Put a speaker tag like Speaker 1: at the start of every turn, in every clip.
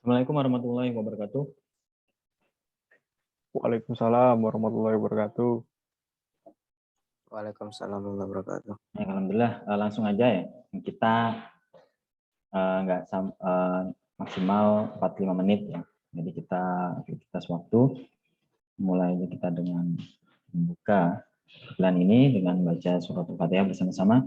Speaker 1: Assalamualaikum warahmatullahi wabarakatuh.
Speaker 2: Waalaikumsalam warahmatullahi wabarakatuh.
Speaker 3: Waalaikumsalam warahmatullahi wabarakatuh.
Speaker 1: Ya, alhamdulillah, langsung aja ya. Kita nggak maksimal 45 menit ya. Jadi kita aktivitas waktu mulai kita dengan membuka bulan ini dengan baca surat Al-Fatihah bersama-sama.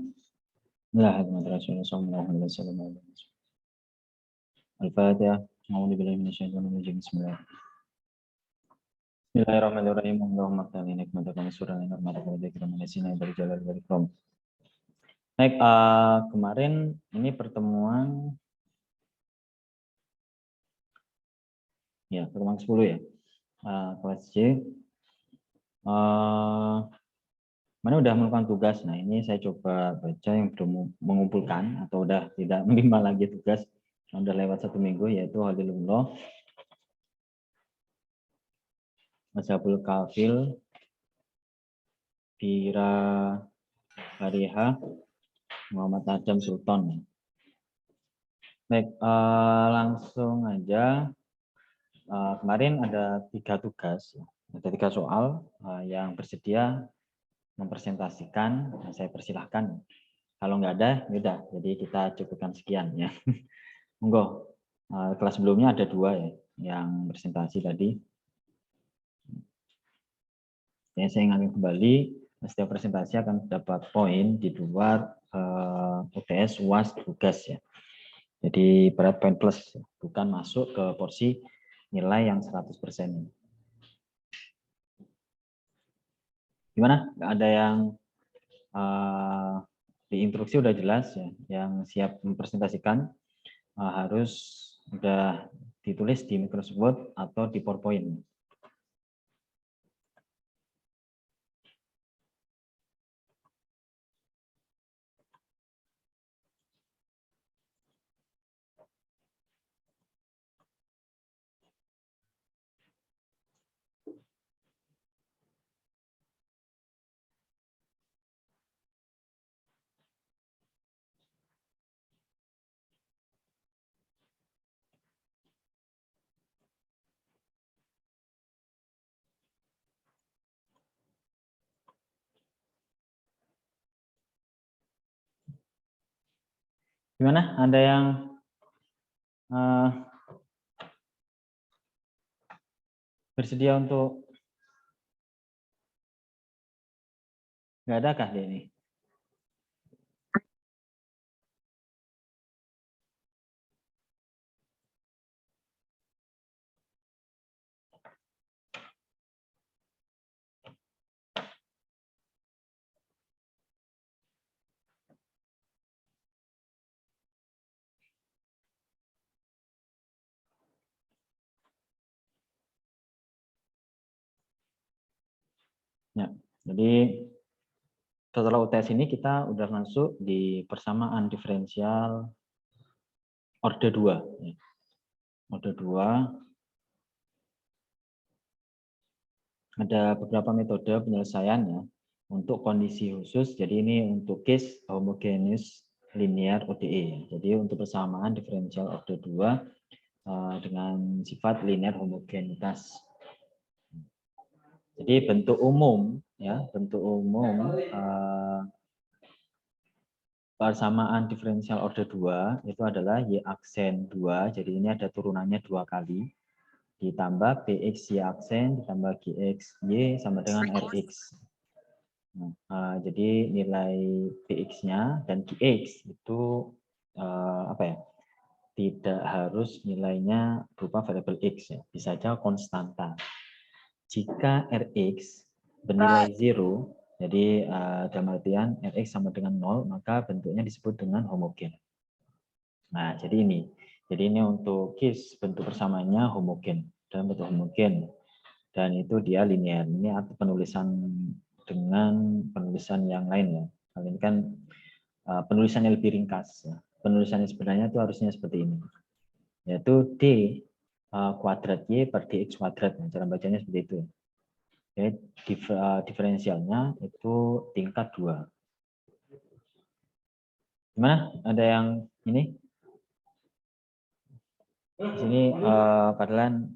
Speaker 1: Al-Fatihah. Bismillahirrahmanirrahim. Allahumma ta'ala nikmataka wa surah nikmataka wa dzikra min asina dari jalal wal ikram. Baik, kemarin ini pertemuan 10 ya, kelas C. Mana udah melakukan tugas. Nah, ini saya coba baca yang belum mengumpulkan atau udah tidak menerima lagi tugas. Udah lewat 1 minggu, yaitu Halilullah, Mazhabul Kafil, Bira Fariha, Muhammad Adam Sultan. Baik, langsung aja. Kemarin ada 3 tugas, ada 3 soal yang bersedia mempresentasikan. Saya persilahkan. Kalau nggak ada, yaudah. Jadi kita cukupkan sekian ya. Monggo. Kelas sebelumnya ada 2 ya, yang presentasi tadi. Ya, saya ingatkan kembali, setiap presentasi akan dapat poin di luar UTS, UAS, tugas ya. Jadi berat poin plus, bukan masuk ke porsi nilai yang 100%. Gimana? Nggak ada yang di instruksi udah jelas ya, yang siap mempresentasikan harus udah ditulis di Microsoft Word atau di PowerPoint. Gimana? Ada yang bersedia untuk, nggak ada kah dia ini? Ya, jadi setelah UTS ini kita udah masuk di persamaan diferensial orde 2. Orde 2 ada beberapa metode penyelesaiannya untuk kondisi khusus. Jadi ini untuk case homogeneous linear ODE. Jadi untuk persamaan diferensial orde 2 dengan sifat linear homogenitas. Jadi bentuk umum ya, bentuk umum persamaan diferensial orde 2 itu adalah Y aksen 2. Jadi ini ada turunannya 2 kali. Ditambah Px Y aksen ditambah Gx Y sama dengan Rx. Nah, jadi nilai Px-nya dan Gx itu apa ya? Tidak harus nilainya berupa variabel x ya. Bisa saja konstanta. Jika Rx bernilai 0, jadi dalam artian Rx sama dengan 0, maka bentuknya disebut dengan homogen. Nah, jadi ini. Jadi ini untuk case bentuk persamaannya homogen, dalam bentuk homogen. Dan itu dia linear. Ini arti penulisan dengan penulisan yang lain ya. Kali ini kan penulisan yang lebih ringkas. Ya. Penulisannya sebenarnya itu harusnya seperti ini. Yaitu D kuadrat Y per DX kuadrat. Nah, cara bacanya seperti itu. Jadi diferensialnya itu tingkat 2. Gimana? Ada yang ini? Di sini kalian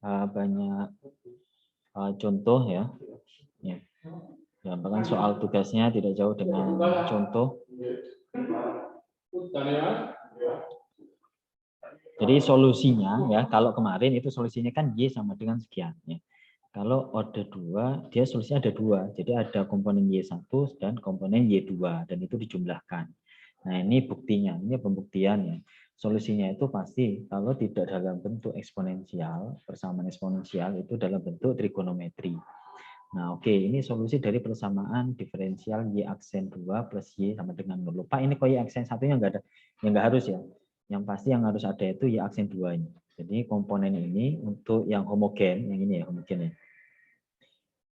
Speaker 1: banyak contoh ya. Ya. Bahkan soal tugasnya tidak jauh dengan contoh. Jadi solusinya ya, kalau kemarin itu solusinya kan Y sama dengan sekian ya. Kalau order 2, dia solusinya ada 2. Jadi ada komponen Y1 dan komponen Y2 dan itu dijumlahkan. Nah, ini buktinya, ini pembuktiannya. Solusinya itu pasti kalau tidak dalam bentuk eksponensial, persamaan eksponensial itu dalam bentuk trigonometri. Nah, oke, ini solusi dari persamaan diferensial Y aksen 2 plus Y sama dengan 0. Lupa ini kok Y aksen satunya enggak ada. Yang enggak harus ya. Yang pasti yang harus ada itu Y aksen 2 ini. Jadi komponen ini untuk yang homogen, yang ini ya homogen ya.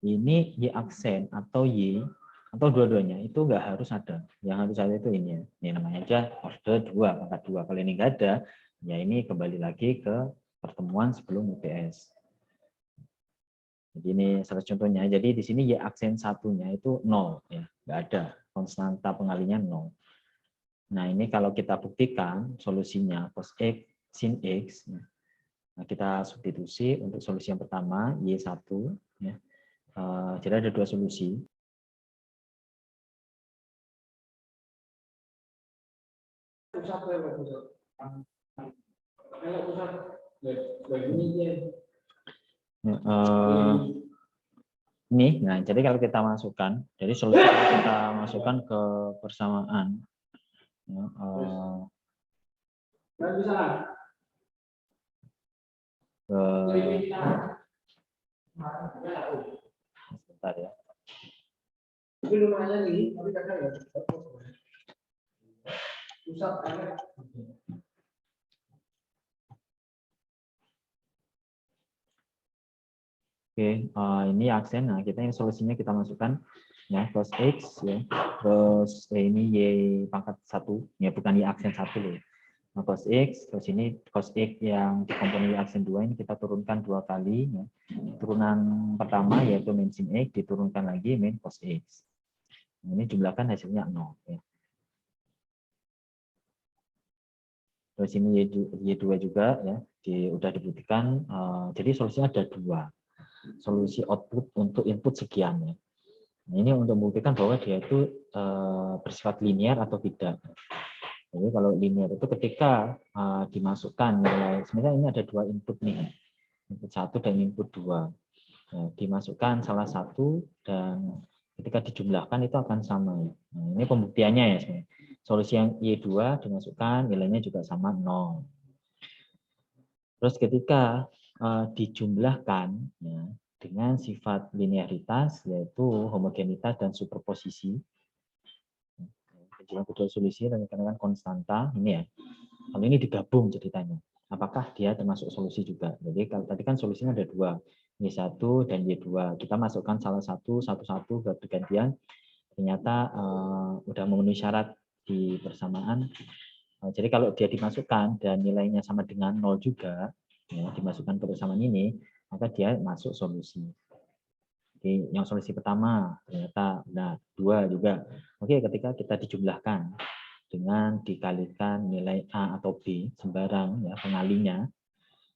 Speaker 1: Ini Y aksen atau Y atau dua-duanya itu enggak harus ada. Yang harus ada itu ini ya. Ini namanya aja order 2, pangkat 2. Kalau ini enggak ada, ya ini kembali lagi ke pertemuan sebelum UTS. Jadi ini salah contohnya. Jadi di sini Y aksen satunya itu 0 ya, nggak ada. Konstanta pengalinya 0. Nah, ini kalau kita buktikan solusinya cos X sin X. Nah, kita substitusi untuk solusi yang pertama Y1 ya. Jadi ada dua solusi. Ini, nah jadi kalau kita masukkan, jadi solusi kita masukkan ke persamaan, ya, sebentar ya. Oke, ini aksen. Nah, kita yang solusinya kita masukkan ya cos X ya. Terus ini Y pangkat 1, ya bukan Y aksen 1 loh. Nah, cos X, terus ini cos X yang di komponen Y aksen 2 ini kita turunkan 2 kali ya. Turunan pertama yaitu min sin X diturunkan lagi min cos X. Nah, ini jumlahkan hasilnya 0 ya. Terus ini Y2 juga ya, udah dibuktikan. Jadi solusinya ada 2. Solusi output untuk input sekian ya. Nah, ini untuk membuktikan bahwa dia itu bersifat linear atau tidak. Jadi kalau linear itu ketika dimasukkan nilai, sebenarnya ini ada 2 input nih, input 1 dan input 2. Nah, dimasukkan salah satu dan ketika dijumlahkan itu akan sama. Nah, ini pembuktiannya ya sebenarnya. Solusi yang Y2 dimasukkan nilainya juga sama 0. Terus ketika dijumlahkan ya, dengan sifat linearitas yaitu homogenitas dan superposisi. Dalam kedua solusi dengan konstanta ini ya. Kalau ini digabung ceritanya. Apakah dia termasuk solusi juga? Jadi kalau tadi kan solusinya ada 2, Y1 dan Y2. Kita masukkan salah satu bergantian. Ternyata udah memenuhi syarat di persamaan. Jadi kalau dia dimasukkan dan nilainya sama dengan 0 juga, ya, dimasukkan ke persamaan ini, maka dia masuk solusi. Oke, yang solusi pertama ternyata nah 2 juga. Oke, ketika kita dijumlahkan dengan dikalikan nilai A atau B sembarang ya pengalinya,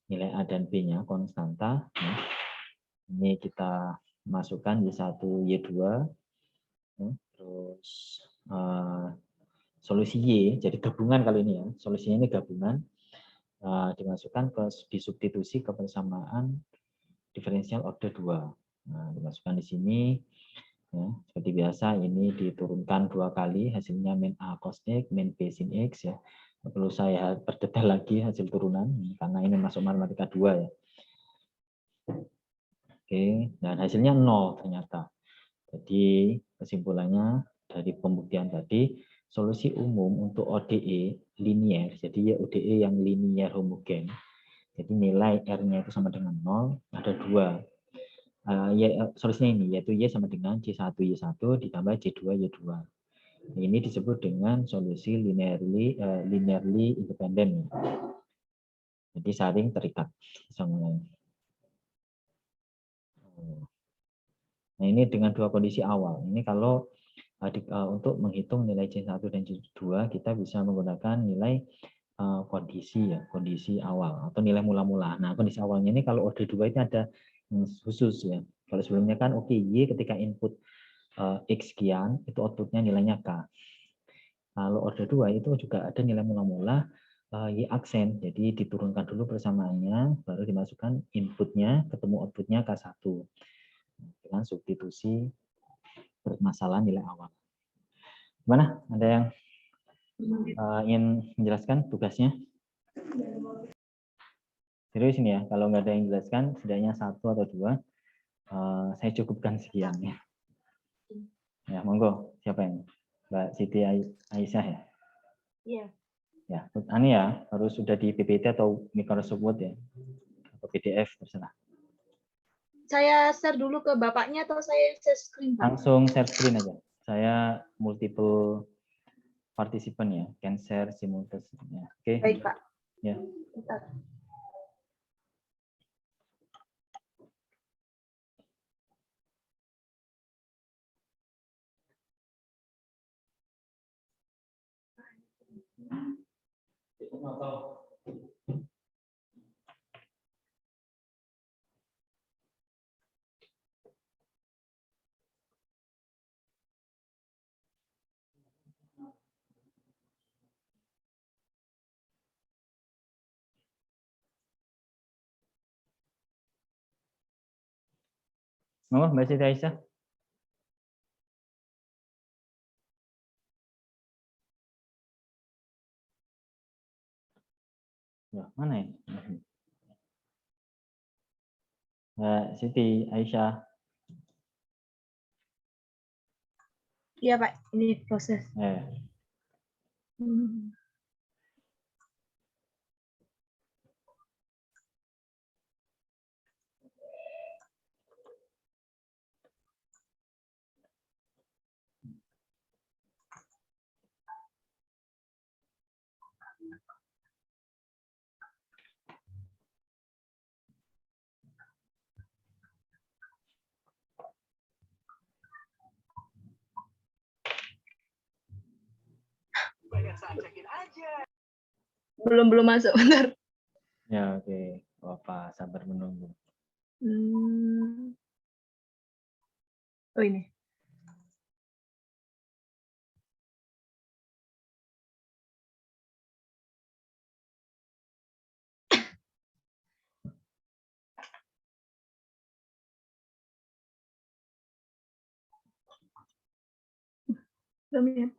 Speaker 1: nilai A dan B-nya konstanta. Ya. Ini kita masukkan Y1, Y2, ya. Terus solusi Y, jadi gabungan kali ini ya, solusinya ini gabungan. Dimasukkan ke disubstitusi ke persamaan diferensial order 2. Nah, dimasukkan di sini ya, seperti biasa ini diturunkan 2 kali hasilnya min A cos X min B sin X ya. Perlu saya perdetail lagi hasil turunan karena ini masuk matematika 2 ya. Oke, dan hasilnya 0 ternyata. Jadi kesimpulannya dari pembuktian tadi solusi umum untuk ODE linear, jadi ya ODE yang linear homogen. Jadi nilai R-nya itu sama dengan 0, ada 2. Solusinya ini, yaitu Y sama dengan C1, Y1 ditambah C2, Y2. Ini disebut dengan solusi linearly independent. Jadi saling terikat sama lain. Nah ini dengan 2 kondisi awal. Ini kalau untuk menghitung nilai C1 dan C2 kita bisa menggunakan nilai kondisi awal atau nilai mula-mula. Nah, kondisi awalnya ini kalau order 2 itu ada khusus ya. Kalau sebelumnya kan oke, Y ketika input X sekian, itu outputnya nilainya K. Kalau order 2 itu juga ada nilai mula-mula Y aksen. Jadi diturunkan dulu persamaannya, baru dimasukkan inputnya, ketemu outputnya K1. Dengan substitusi permasalahan nilai awal. Gimana? Ada yang ingin menjelaskan tugasnya? Serius ini ya, kalau nggak ada yang jelaskan, setidaknya 1 atau 2, saya cukupkan sekian ya. Ya, monggo. Siapa yang? Mbak Siti Aisyah ya?
Speaker 3: Iya.
Speaker 1: Ya, ini ya, harus sudah di PPT atau Microsoft Word ya? Atau PDF, terserah.
Speaker 3: Saya share dulu ke bapaknya atau saya share screen, Pak?
Speaker 1: Langsung share screen aja. Saya multiple participant ya, can share simultaneously. Ya. Oke.
Speaker 3: Baik, Pak.
Speaker 1: Ya.
Speaker 3: Bentar.
Speaker 1: Monggo Mbak Siti Aisyah. Ya, mana ya? Mbak Siti Aisyah.
Speaker 3: Iya, Pak. Ini proses. Belum masuk, bentar.
Speaker 1: Ya, oke. Bapak sabar menunggu.
Speaker 3: Oh, ini. Belum ya.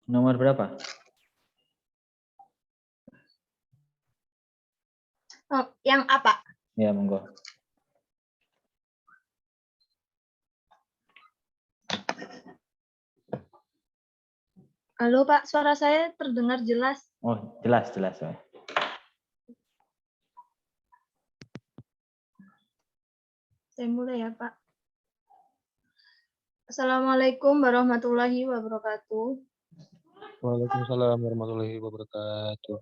Speaker 1: Nomor berapa?
Speaker 3: Oh, yang apa?
Speaker 1: Ya, monggo.
Speaker 3: Halo, Pak. Suara saya terdengar jelas.
Speaker 1: Oh, jelas. Ya.
Speaker 3: Saya mulai ya, Pak. Assalamualaikum warahmatullahi wabarakatuh.
Speaker 2: Waalaikumsalam warahmatullahi wabarakatuh.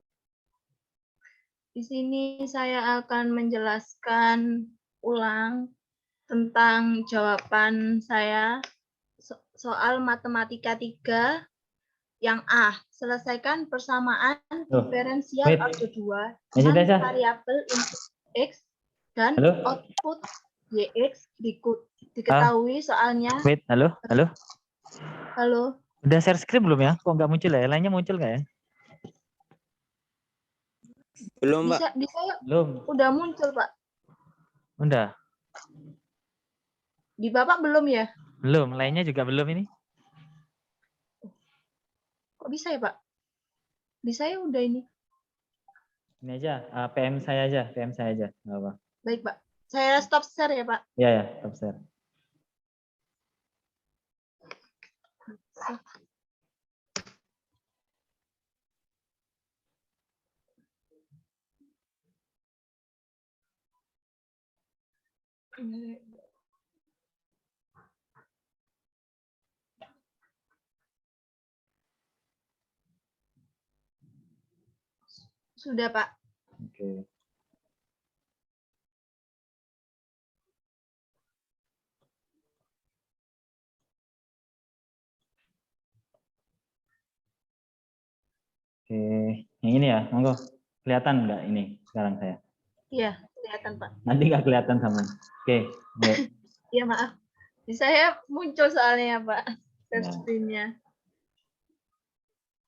Speaker 3: Di sini saya akan menjelaskan ulang tentang jawaban saya soal matematika 3 yang A. Selesaikan persamaan diferensial order 2 dengan variabel input X dan output YX berikut. Diketahui soalnya.
Speaker 1: Halo.
Speaker 3: Halo.
Speaker 1: Udah share screen belum ya? Kok nggak muncul ya? Lainnya muncul nggak ya?
Speaker 4: Belum, Pak.
Speaker 3: Di saya
Speaker 1: Belum.
Speaker 3: udah muncul, Pak.
Speaker 1: Udah.
Speaker 3: Di Bapak belum ya?
Speaker 1: Belum. Lainnya juga belum ini.
Speaker 3: Kok bisa ya, Pak? Di saya udah ini.
Speaker 1: Ini aja, PM saya aja. Nggak apa.
Speaker 3: Baik, Pak. Saya stop share ya, Pak.
Speaker 1: Ya, stop share.
Speaker 3: Sudah, Pak.
Speaker 1: Oke. Yang ini ya, monggo. Kelihatan nggak ini sekarang saya?
Speaker 3: Iya, kelihatan Pak.
Speaker 1: Nanti nggak kelihatan sama. Oke, yuk.
Speaker 3: Iya maaf. Di saya muncul soalnya Pak, share
Speaker 1: Ya.
Speaker 3: screen-nya.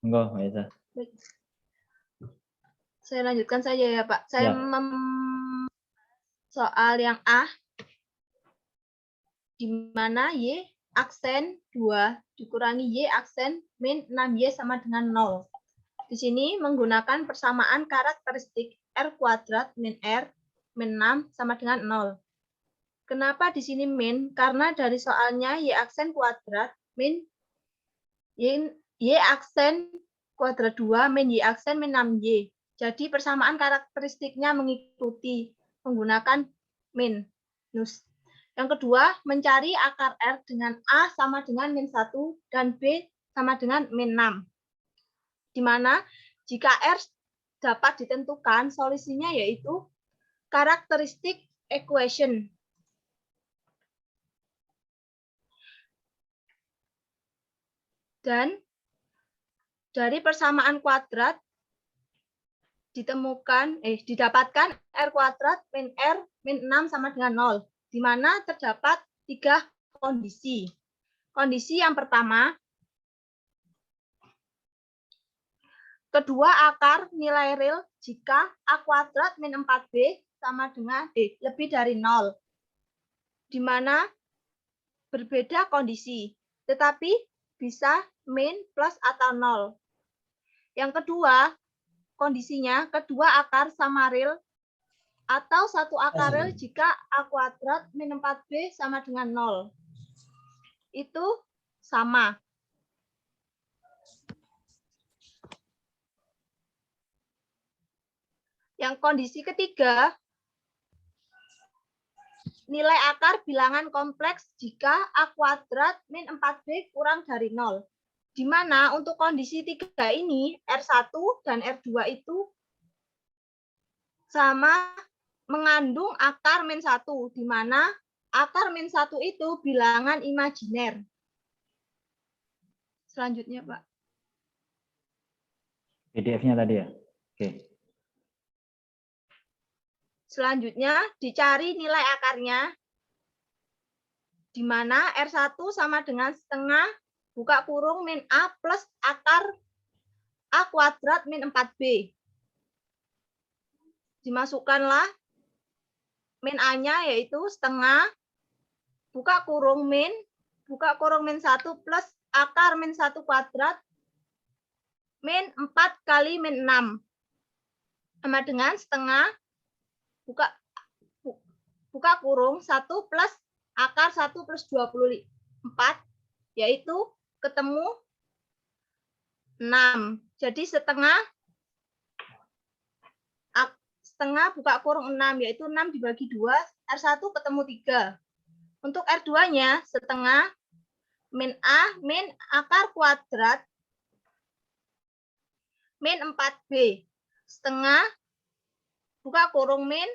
Speaker 1: Monggo, Mbak Esa.
Speaker 3: Baik. Saya lanjutkan saja ya Pak. Saya
Speaker 1: Ya.
Speaker 3: soal yang A, di mana Y aksen 2 dikurangi Y aksen min 6Y sama dengan 0. Di sini menggunakan persamaan karakteristik R kuadrat min R min 6 sama dengan 0. Kenapa di sini min? Karena dari soalnya Y aksen kuadrat min Y aksen kuadrat 2 min Y aksen min 6Y. Jadi persamaan karakteristiknya mengikuti menggunakan minus. Yang kedua, mencari akar R dengan A sama dengan min 1 dan B sama dengan min 6. Di mana jika R dapat ditentukan, solusinya yaitu karakteristik equation. Dan dari persamaan kuadrat didapatkan R kuadrat min R min 6 sama dengan 0, di mana terdapat 3 kondisi. Kondisi yang pertama, kedua akar nilai real jika A kuadrat min 4B sama dengan lebih dari 0, di mana berbeda kondisi, tetapi bisa min, plus, atau 0. Yang kedua, kondisinya kedua akar sama real atau satu akar real jika A kuadrat min 4B sama dengan 0. Itu sama. Yang kondisi ketiga, nilai akar bilangan kompleks jika A kuadrat min 4B kurang dari 0. Di mana untuk kondisi 3 ini, R1 dan R2 itu sama mengandung akar min 1, di mana akar min 1 itu bilangan imajiner. Selanjutnya, Pak.
Speaker 1: PDF-nya tadi ya? Oke.
Speaker 3: Selanjutnya, dicari nilai akarnya, di mana R1 sama dengan setengah, buka kurung min A plus akar A kuadrat min 4B. Dimasukkanlah min A-nya yaitu setengah, buka kurung min 1 plus akar min 1 kuadrat min 4 kali min 6. Sama dengan setengah, buka kurung 1 plus akar 1 plus 24, yaitu ketemu 6. Jadi setengah buka kurung 6, yaitu 6 dibagi 2, R1 ketemu 3. Untuk R2-nya setengah min A min akar kuadrat min 4B. Setengah buka kurung min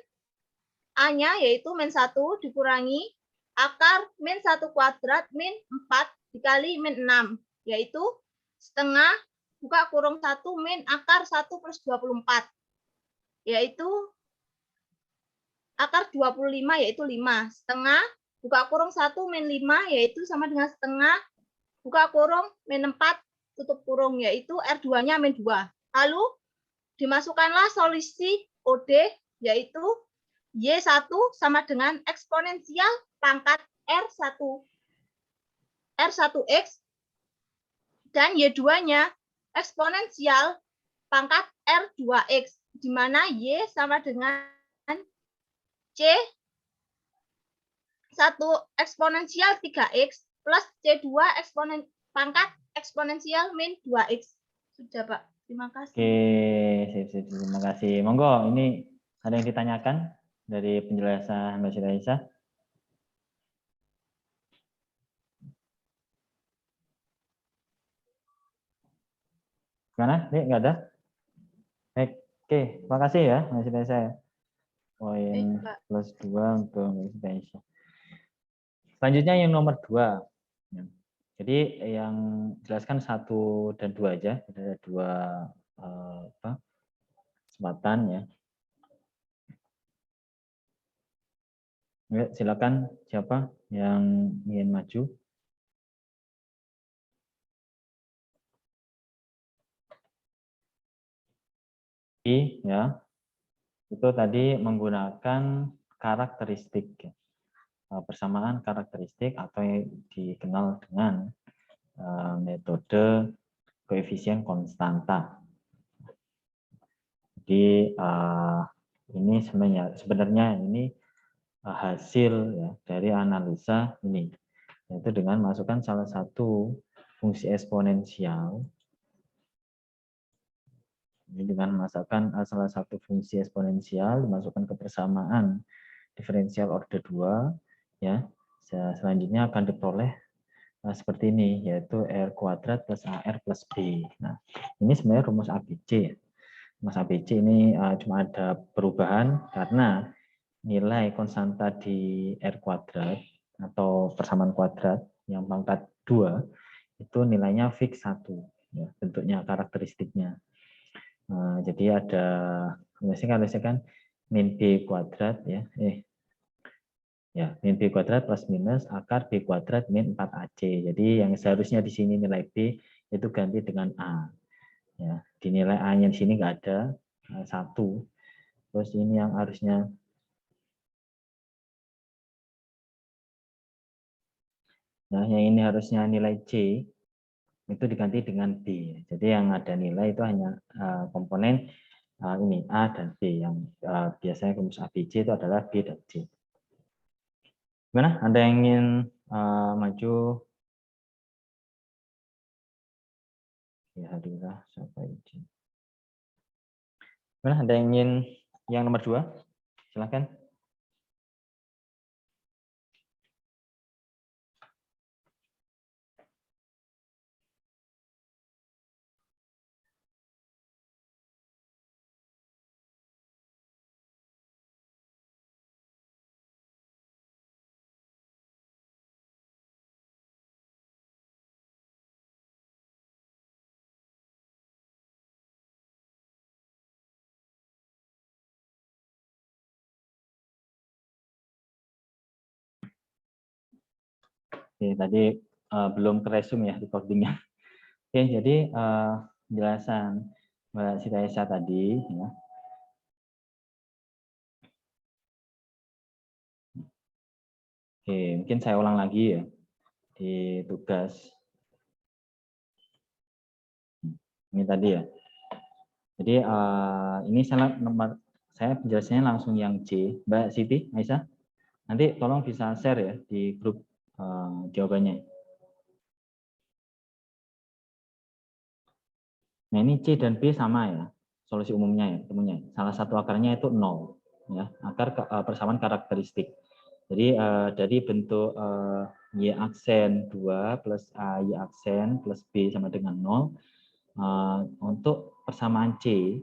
Speaker 3: A-nya yaitu min 1 dikurangi akar min 1 kuadrat min 4 dikali min 6, yaitu setengah buka kurung 1 min akar 1 plus 24, yaitu akar 25 yaitu 5. Setengah buka kurung 1 min 5 yaitu sama dengan setengah buka kurung min 4 tutup kurung, yaitu R2-nya min 2. Lalu dimasukkanlah solusi OD, yaitu Y1 sama dengan eksponensial pangkat R1X dan Y2-nya eksponensial pangkat R2X, di mana Y sama dengan C1 eksponensial 3X plus C2 pangkat eksponensial min 2X. Sudah, Pak. Terima kasih.
Speaker 1: Oke, sip. Terima kasih. Monggo, ini ada yang ditanyakan dari penjelasan Mbak Siraisa? Gimana? Nggak ada? Baik. Oke, terima kasih ya Mbak Siraisa. Poin plus 2 untuk Mbak Siraisa. Selanjutnya yang nomor 2. Jadi yang jelaskan 1 dan 2 aja. Ada 2 kesempatan ya. Silakan siapa yang ingin maju. Ya, itu tadi menggunakan karakteristik, persamaan karakteristik atau yang dikenal dengan metode koefisien konstanta. Jadi ini sebenarnya ini hasil ya dari analisa ini, yaitu dengan masukkan salah satu fungsi eksponensial. Ini dengan memasukkan salah satu fungsi eksponensial dimasukkan ke persamaan diferensial order 2 ya. Selanjutnya akan diperoleh seperti ini, yaitu R kuadrat plus AR plus B. Nah, ini sebenarnya rumus ABC. Rumus ABC ini cuma ada perubahan karena nilai konstanta di R kuadrat atau persamaan kuadrat yang pangkat 2 itu nilainya fix 1 ya, bentuknya karakteristiknya. Jadi ada misalkan min B kuadrat ya, min B kuadrat plus minus akar B kuadrat min 4AC. Jadi yang seharusnya di sini nilai B itu ganti dengan A. Ya, di nilai A-nya di sini nggak ada 1. Terus ini yang harusnya yang ini harusnya nilai C itu diganti dengan B. Jadi yang ada nilai itu hanya komponen ini A dan B, yang biasanya rumus ABC itu adalah B dan C. Gimana? Ada yang ingin maju? Ya, hadirlah siapa izin. Gimana? Ada yang ingin yang nomor 2? Silakan. Oke, tadi belum keresum ya recordingnya. Oke, jadi penjelasan Mbak Siti Aisyah tadi ya. Oke, mungkin saya ulang lagi ya di tugas. Ini tadi ya. Jadi ini saya penjelasannya langsung yang C, Mbak Siti Aisyah. Nanti tolong bisa share ya di grup jawabannya. Nah ini C dan B sama ya, solusi umumnya ya, temunya. Salah satu akarnya itu 0, ya, akar persamaan karakteristik. Jadi dari bentuk Y aksen 2 plus A Y aksen plus B sama dengan 0, untuk persamaan C,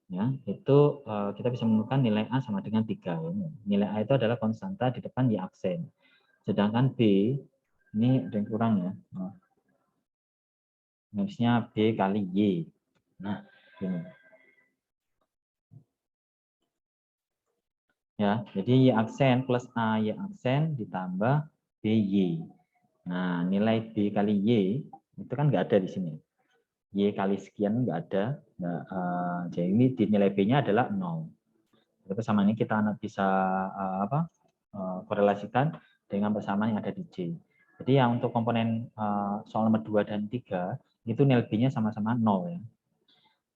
Speaker 1: ya, itu kita bisa menemukan nilai A sama dengan 3. Nilai A itu adalah konstanta di depan Y aksen. Sedangkan B, ini ada yang kurang ya. Harusnya B kali Y. Nah, ini. Ya, jadi Y aksen plus A Y aksen ditambah BY. Nah, nilai B kali Y itu kan nggak ada di sini. Y kali sekian nggak ada. Nah, jadi ini nilai B-nya adalah 0. Persamaan ini kita bisa korelasikan dengan persamaan yang ada di C. Jadi yang untuk komponen soal nomor 2 dan 3 itu nilai B-nya sama-sama 0 ya.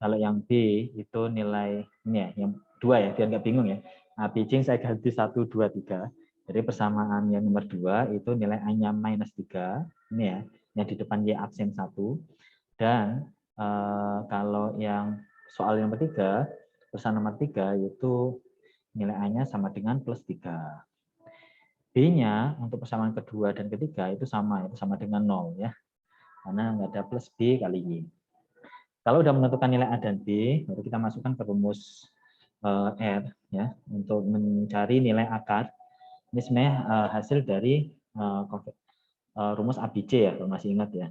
Speaker 1: Kalau yang B itu nilai ini ya, yang 2 ya, biar nggak bingung ya. Nah, pitching saya ganti 1, 2, 3. Jadi persamaan yang nomor 2 itu nilai A-nya minus 3, ini ya, yang di depan Y aksen 1. Dan kalau yang soal nomor 3, persamaan nomor 3 itu nilai A-nya sama dengan plus 3. B-nya untuk persamaan kedua dan ketiga itu sama dengan 0 ya. Karena nggak ada plus B kali Y. Kalau sudah menentukan nilai A dan B, baru kita masukkan ke rumus R ya untuk mencari nilai akar. Ini sebenarnya hasil dari rumus ABC ya, kalau masih ingat ya.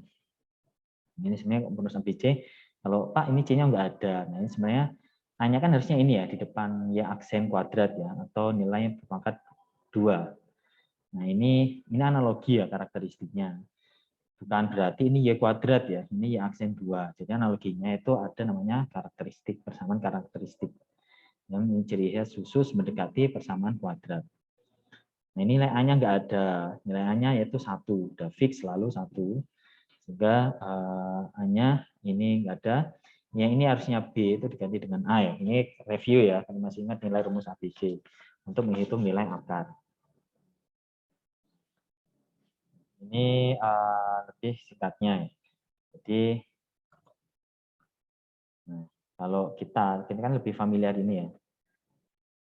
Speaker 1: Ini sebenarnya rumus ABC Kalau Pak ini C-nya nggak ada. Nah ini sebenarnya A-nya kan harusnya ini ya di depan Y aksen kuadrat ya atau nilai berpangkat 2. Nah ini analogi ya karakteristiknya. Bukan berarti ini Y kuadrat ya, ini Y aksen 2. Jadi analoginya itu ada namanya karakteristik, persamaan karakteristik. Yang ciri khas khusus mendekati persamaan kuadrat. Nah ini nilai A-nya nggak ada, nilai A-nya yaitu 1, udah fix selalu 1. Sehingga A-nya ini nggak ada. Yang ini harusnya B itu diganti dengan A ya. Ini review ya, kalau masih ingat nilai rumus ABC untuk menghitung nilai akar. Ini lebih singkatnya ya. Jadi nah, kalau kita kan lebih familiar ini ya.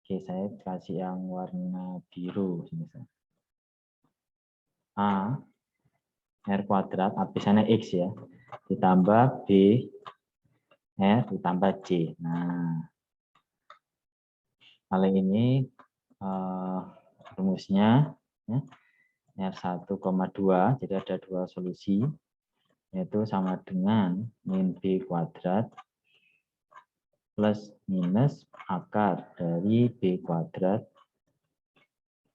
Speaker 1: Oke, saya kasih yang warna biru misalnya. A R kuadrat, tulisannya X ya, ditambah B R ditambah C. Nah, kali ini rumusnya ya, R1,2, jadi ada dua solusi, yaitu sama dengan min B kuadrat plus minus akar dari B kuadrat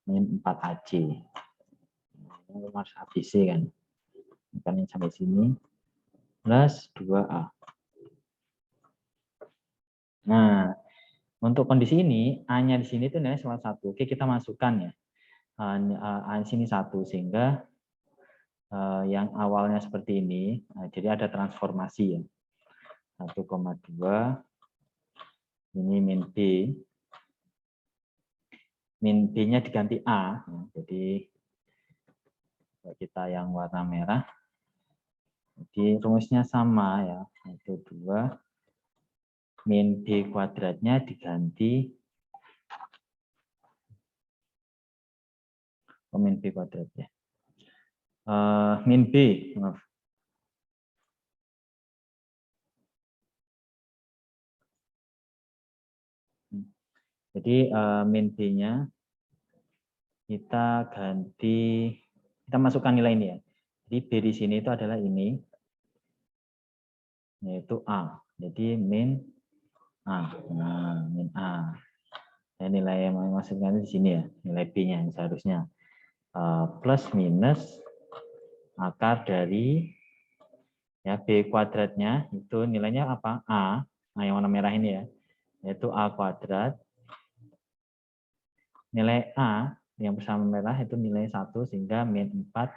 Speaker 1: min 4AC. Ini rumus ABC kan. Kan yang sampai sini plus 2A. Nah, untuk kondisi ini A-nya di sini itu nilai salah satu. Oke, kita masukkan ya. A di sini 1 sehingga yang awalnya seperti ini, jadi ada transformasi ya. 1,2 ini min B. Min B-nya diganti A. Jadi kita yang warna merah. Jadi rumusnya sama ya, itu 2 min B kuadratnya diganti min B kuadrat ya. Min B, maaf. Jadi min B-nya kita ganti, kita masukkan nilai ini ya. Jadi B di sini itu adalah ini, yaitu A. Jadi min A. Nah, min A. Ya, nilai yang masukkan di sini ya, nilai B-nya yang seharusnya plus minus akar dari ya B kuadratnya itu nilainya apa? A. Nah, yang warna merah ini ya, yaitu A kuadrat. Nilai A yang bersama merah itu nilai 1 sehingga min 4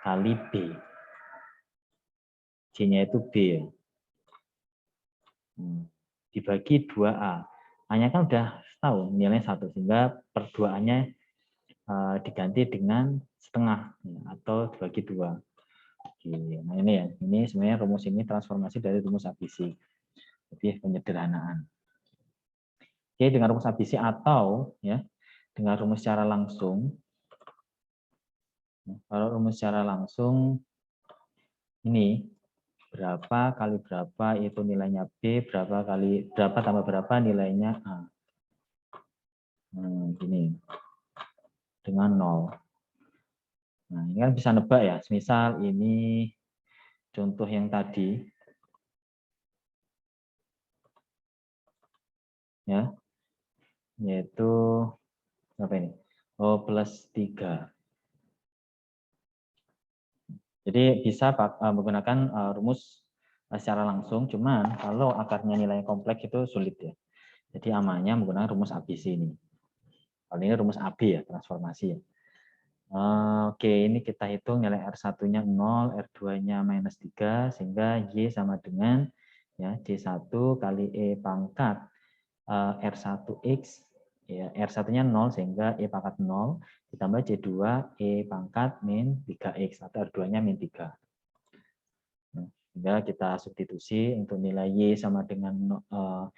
Speaker 1: kali B. C-nya itu B ya. Dibagi 2A. A-nya kan udah tahu nilai 1 sehingga perduaannya diganti dengan setengah ya, atau dibagi 2. Oke, nah ini ya, ini sebenarnya rumus ini transformasi dari rumus ABC. Lebih penyederhanaan. Oke, dengan rumus ABC atau ya dengan rumus secara langsung. Kalau rumus secara langsung ini berapa kali berapa itu nilainya B, berapa kali berapa tambah berapa nilainya A. Gini. Dengan 0. Nah, ini kan bisa nebak ya. Misal ini contoh yang tadi ya. Yaitu apa ini? Oh, plus 3. Jadi bisa menggunakan rumus secara langsung, cuman kalau akarnya nilai kompleks itu sulit ya. Jadi amannya menggunakan rumus ABC ini. Kalau ini rumus AB ya, transformasi ya. Oke, ini kita hitung nilai R1-nya 0, R2-nya minus 3, sehingga Y sama dengan ya C1 kali E pangkat R1X, ya, R1-nya 0 sehingga E pangkat 0, ditambah C2 E pangkat min 3X, atau R2-nya min 3. Sehingga kita substitusi untuk nilai Y sama dengan 0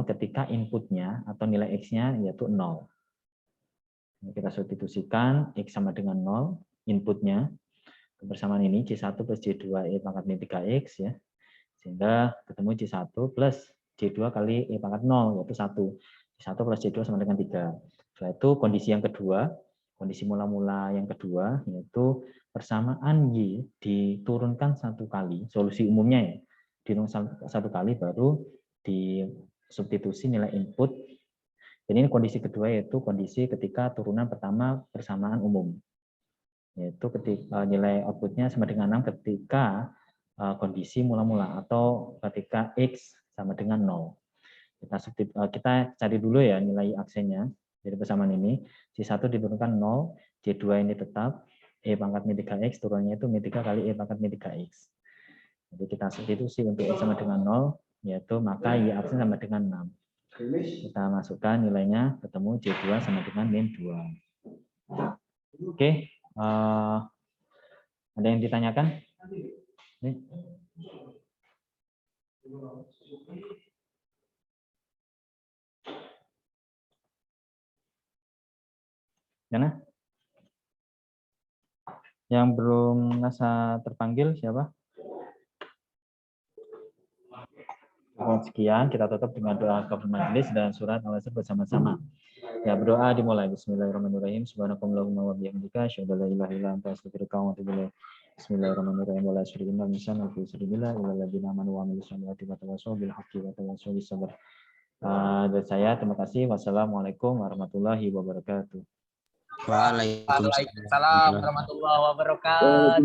Speaker 1: ketika inputnya atau nilai X-nya yaitu 0. Kita substitusikan X sama dengan 0, inputnya. Kebersamaan ini C1 plus C2 E pangkat min 3X, ya. Sehingga ketemu C1 plus C2 kali E pangkat 0, yaitu 1. C1 plus C2 sama dengan 3. Setelah itu kondisi yang kedua, kondisi mula-mula yang kedua, yaitu persamaan Y diturunkan 1 kali, solusi umumnya ya. dihitung satu kali baru disubstitusi nilai input. Jadi ini kondisi kedua yaitu kondisi ketika turunan pertama persamaan umum. Yaitu ketika nilai outputnya sama dengan 6 ketika kondisi mula-mula atau ketika X sama dengan 0. Kita cari dulu ya nilai aksennya. Jadi persamaan ini, C1 diturunkan 0, C2 ini tetap, E pangkat min 3X turunannya itu min 3 kali E pangkat min 3X. Jadi kita substitusi untuk X sama dengan 0, yaitu maka Y aksen sama dengan 6. Kita masukkan nilainya, ketemu C2 sama dengan min 2. Oke, ada yang ditanyakan? Ini. Mana? Yang belum nasa terpanggil siapa? Sekian, kita tutup dengan doa kafir majelis dan surat al-asr bersama-sama. Ya, berdoa dimulai. Bismillahirrahmanirrahim. Subhanakallahumma wa bihamdika asyhadu an la ilaha illa anta astaghfiruka wa atubu ilaik. Bismillahirrahmanirrahim. Wa la syarika illa anta wa sallallahu ila alladziina amanu wa amilus solihati wa tawassaw bil haqqi wa tawassaw bis sabr. Dari saya terima kasih. Wassalamualaikum warahmatullahi wabarakatuh.
Speaker 4: Waalaikumsalam.
Speaker 2: Waalaikumsalam warahmatullahi wabarakatuh.